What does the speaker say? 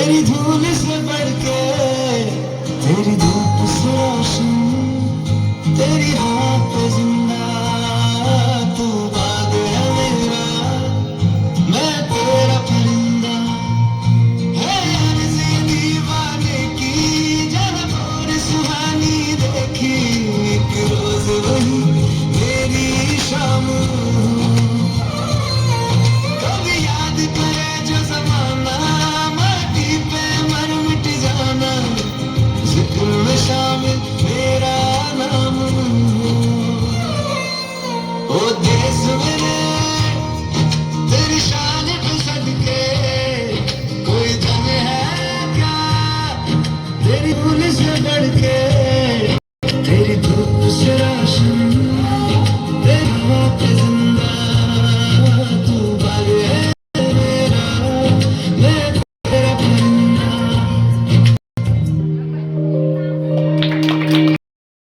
तेरी धूल से बढ़ के, तेरी धूप से रोशन, तेरी हाँ पे जिंदा, तू बाग है मेरा, मैं तेरा परिंदा। है अर्ज़ी दीवाने की, जहाँ और सुहानी देखी, एक रोज वही मेरी शाम। कभी याद करे जो ज़माना, माटी पे मर मिट जाना, जिक्र में शामिल मेरा नाम। ओ देश मेरे, तेरी शान पे सदके, कोई जंग है क्या तेरी भूल से बढ़ के।